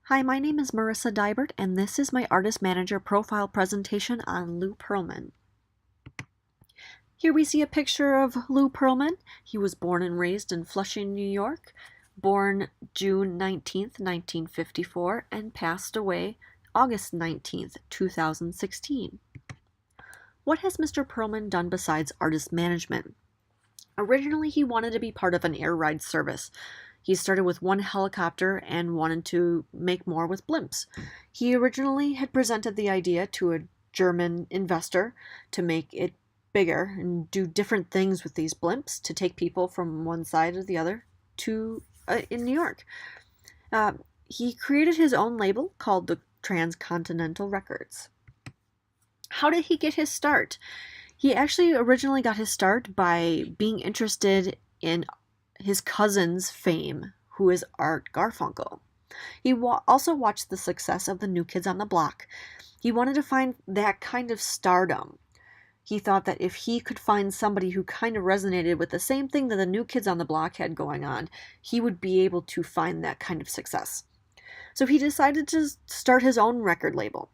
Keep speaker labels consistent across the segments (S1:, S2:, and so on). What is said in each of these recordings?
S1: Hi, my name is Marissa Dibert, and this is my Artist Manager profile presentation on Lou Pearlman. Here we see a picture of Lou Pearlman. He was born and raised in Flushing, New York, born June 19th, 1954, and passed away August 19th, 2016. What has Mr. Pearlman done besides artist management? Originally, he wanted to be part of an air ride service. He started with one helicopter and wanted to make more with blimps. He originally had presented the idea to a German investor to make it bigger and do different things with these blimps to take people from one side or the other to in New York. He created his own label called the Transcontinental Records. How did he get his start? He actually originally got his start by being interested in his cousin's fame, who is Art Garfunkel. He also watched the success of the New Kids on the Block. He wanted to find that kind of stardom. He thought that if he could find somebody who kind of resonated with the same thing that the New Kids on the Block had going on, he would be able to find that kind of success. So he decided to start his own record label.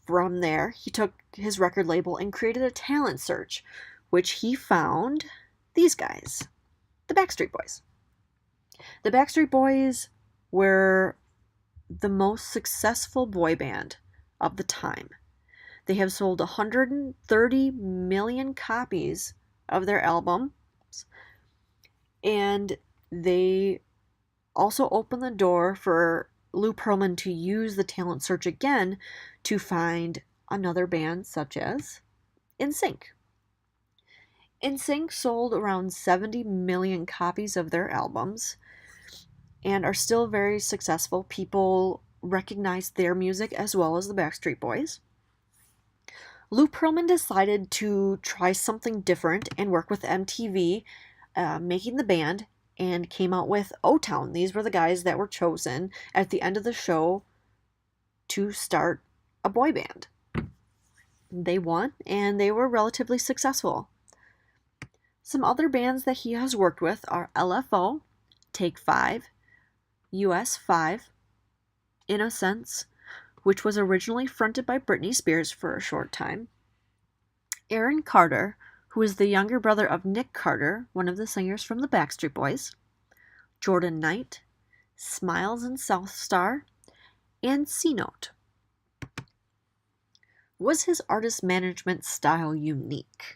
S1: From there, he took his record label and created a talent search, which he found these guys, the Backstreet Boys. The Backstreet Boys were the most successful boy band of the time. They have sold 130 million copies of their albums, and they also opened the door for Lou Pearlman to use the talent search again to find another band such as NSYNC. NSYNC sold around 70 million copies of their albums and are still very successful. People recognize their music as well as the Backstreet Boys. Lou Pearlman decided to try something different and work with MTV, making the band, and came out with O-Town. These were the guys that were chosen at the end of the show to start a boy band. They won, and they were relatively successful. Some other bands that he has worked with are LFO, Take 5, US 5, Innocence, which was originally fronted by Britney Spears for a short time, Aaron Carter, who is the younger brother of Nick Carter, one of the singers from the Backstreet Boys, Jordan Knight, Smiles and South Star, and C-Note. Was his artist management style unique?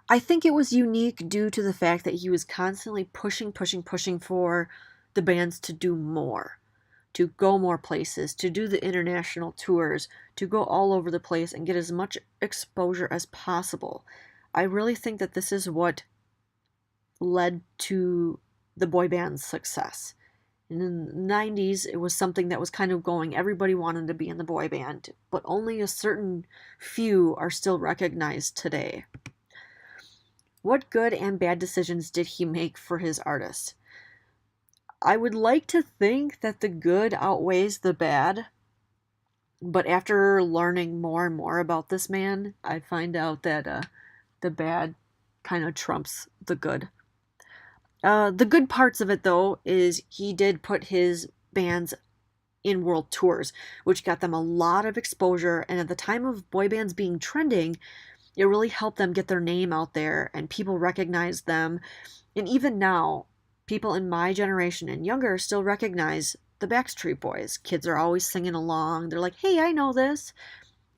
S1: I think it was unique due to the fact that he was constantly pushing for the bands to do more, to go more places, to do the international tours, to go all over the place and get as much exposure as possible. I really think that this is what led to the boy band's success. In the 90s, it was something that was kind of going, everybody wanted to be in the boy band, but only a certain few are still recognized today. What good and bad decisions did he make for his artists? I would like to think that the good outweighs the bad, but after learning more and more about this man, I find out that the bad kind of trumps the good. The good parts of it, though, is he did put his bands in world tours, which got them a lot of exposure, and at the time of boy bands being trending, it really helped them get their name out there, and people recognized them. And even now, people in my generation and younger still recognize the Backstreet Boys. Kids are always singing along. They're like, hey, I know this.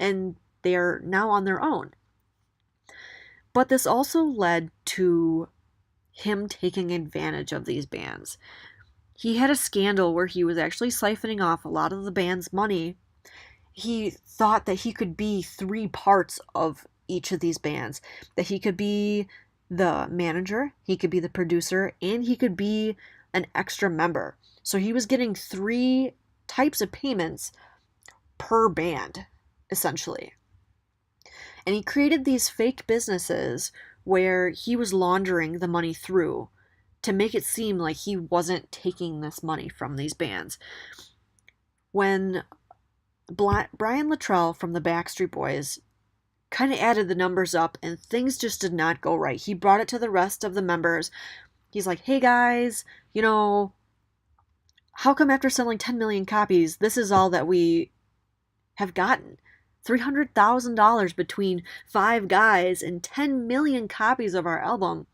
S1: And they're now on their own. But this also led to him taking advantage of these bands. He had a scandal where he was actually siphoning off a lot of the band's money. He thought that he could be three parts of each of these bands, that he could be the manager, he could be the producer, and he could be an extra member. So he was getting three types of payments per band, essentially. And he created these fake businesses where he was laundering the money through to make it seem like he wasn't taking this money from these bands. When Brian Luttrell from the Backstreet Boys kind of added the numbers up and things just did not go right. He brought it to the rest of the members. He's like, hey guys, How come after selling 10 million copies, this is all that we have gotten? $300,000 between 5 guys and 10 million copies of our album.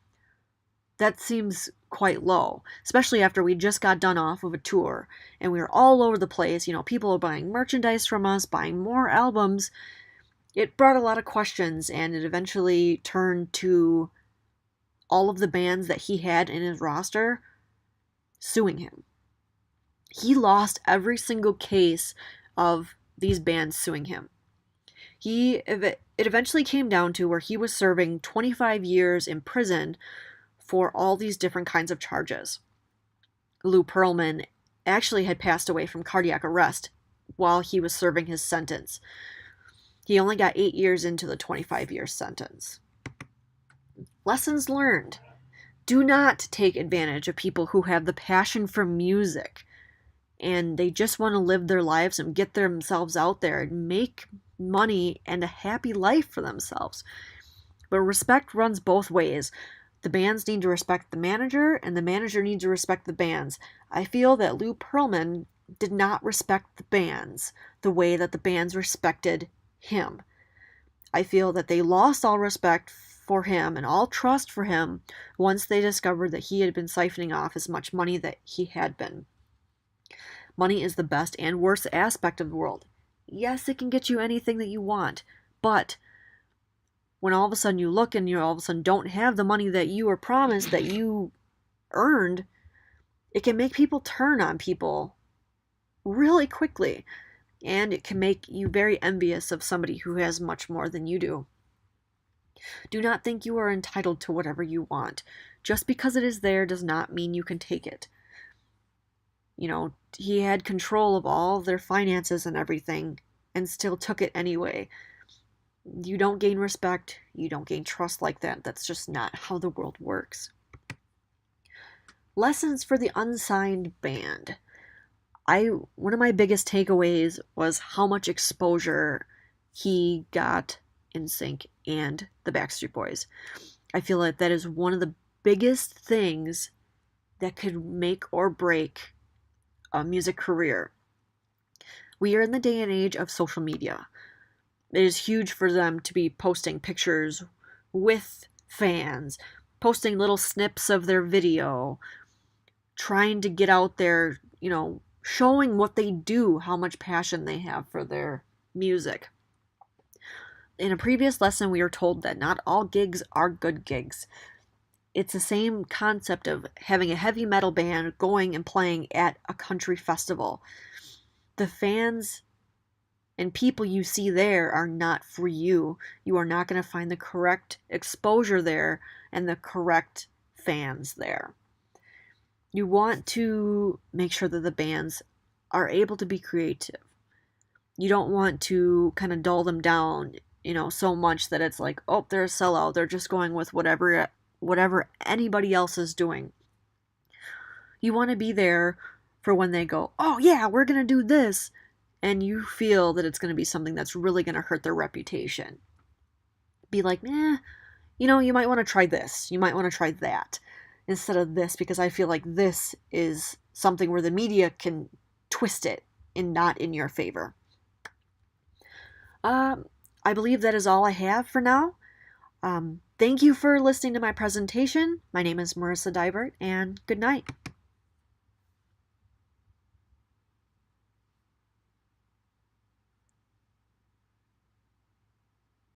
S1: That seems quite low, especially after we just got done off of a tour and we were all over the place. People are buying merchandise from us, buying more albums. It brought a lot of questions, and it eventually turned to all of the bands that he had in his roster suing him. He lost every single case of these bands suing him. It eventually came down to where he was serving 25 years in prison for all these different kinds of charges. Lou Pearlman actually had passed away from cardiac arrest while he was serving his sentence. He only got 8 years into the 25-year sentence. Lessons learned. Do not take advantage of people who have the passion for music and they just want to live their lives and get themselves out there and make money and a happy life for themselves. But respect runs both ways. The bands need to respect the manager, and the manager needs to respect the bands. I feel that Lou Pearlman did not respect the bands the way that the bands respected him. I feel that they lost all respect for him and all trust for him once they discovered that he had been siphoning off as much money that he had been. Money is the best and worst aspect of the world. Yes, it can get you anything that you want, but when all of a sudden you look and you all of a sudden don't have the money that you were promised that you earned, it can make people turn on people really quickly, and it can make you very envious of somebody who has much more than you do. Do not think you are entitled to whatever you want. Just because it is there does not mean you can take it. He had control of all of their finances and everything and still took it anyway. You don't gain respect, you don't gain trust like that. That's just not how the world works. Lessons for the unsigned band. One of my biggest takeaways was how much exposure he got NSYNC and the Backstreet Boys. I feel like that is one of the biggest things that could make or break a music career. We are in the day and age of social media. It is huge for them to be posting pictures with fans, posting little snips of their video, trying to get out there, showing what they do, how much passion they have for their music. In a previous lesson, we were told that not all gigs are good gigs. It's the same concept of having a heavy metal band going and playing at a country festival. The fans and people you see there are not for you. You are not going to find the correct exposure there and the correct fans there. You want to make sure that the bands are able to be creative. You don't want to kind of dull them down, so much that it's like, oh, they're a sellout. They're just going with whatever anybody else is doing. You want to be there for when they go, oh yeah, we're going to do this. And you feel that it's going to be something that's really going to hurt their reputation. Be like, you might want to try this. You might want to try that instead of this, because I feel like this is something where the media can twist it and not in your favor. I believe that is all I have for now. Thank you for listening to my presentation. My name is Marissa Deibert, and good night.